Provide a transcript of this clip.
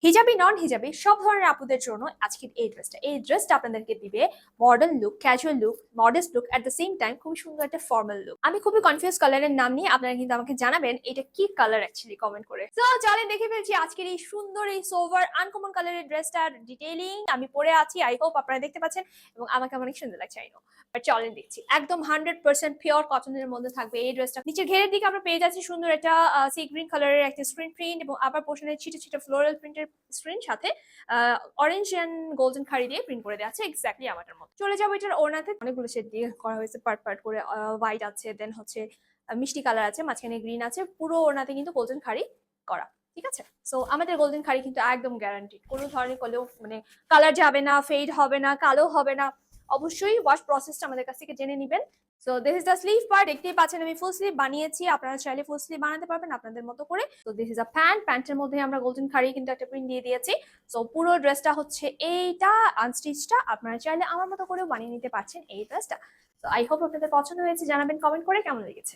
Hijabi নন hijabi সব ধরনের আপুদের জন্য আজকের এই ড্রেসটা আপনাদেরকে দিবে modern look, casual look, modest look, at the same time খুবই সুন্দর একটা ফর্মাল লুক। আমি খুবই কনফিউজ কালারের নাম নিয়ে, আপনারা কিন্তু আমাকে জানাবেন এটা কি কালার অ্যাকচুয়ালি কমেন্ট করে। তো চলেন দেখে ফেলছি আজকের এই সুন্দর এই সোভার আনকমন কালারের ড্রেসটার ডিটেইলিং। আমি পরে আছি, আই হোপ আপনারা দেখতে পাচ্ছেন এবং আমাকে অনেক সুন্দর লাগছে, আই নো। বাট চলেন দেখছি, একদম 100% পিওর কটনের মধ্যে থাকবে এই ড্রেসটা। নিচের ঘেরের দিকে আমরা পেয়ে যাচ্ছি সুন্দর একটা সি গ্রিন কালারের একটা স্ক্রিন প্রিন্ট এবং আবার পোর্শনের ছিটে ছিটে ফ্লোরাল প্রিন্টের স্ক্রিন, সাথে অরেঞ্জ এন্ড গোল্ডেন খাড়ি দিয়ে প্রিন্ট করে দেওয়া আছে এক্স্যাক্টলি আমাদের মতো। চলে যাবো এটার ওড়নাতে, অনেকগুলো শেড দিয়ে করা হয়েছে, পার্ট পার্ট করে। হোয়াইট আছে, দেন হচ্ছে মিষ্টি কালার আছে, মাঝখানে গ্রিন আছে, পুরো ওড়নাতে কিন্তু গোল্ডেন খাড়ি করা। ঠিক আছে, সো আমাদের গোল্ডেন খাড়ি কিন্তু একদম গ্যারান্টিড, কোনো ধরনের কলেও মানে কালার যাবে না, ফেড হবে না, কালো হবে না। অবশ্যই ওয়াশ প্রসেসটা আমাদের কাছ থেকে জেনে নেবেন। So this is the sleeve part, দেখতেই পাচ্ছেন আমি ফুল স্লিভ বানিয়েছি, আপনারা চাইলে ফুল স্লিভ বানাতে পারবেন আপনাদের মতো করে। তো দিস ইজ আ প্যান্ট, প্যান্টের মধ্যে আমরা গোল্ডেন খাড়ি কিন্তু একটা প্রিন্ট দিয়ে দিয়েছি। সো পুরো ড্রেসটা হচ্ছে এইটা আনস্টিচটা, আপনারা চাইলে আমার মতো করেও বানিয়ে নিতে পারছেন এই ড্রেসটা। তো আই হোপ আপনাদের পছন্দ হয়েছে, জানাবেন কমেন্ট করে কেমন লেগেছে।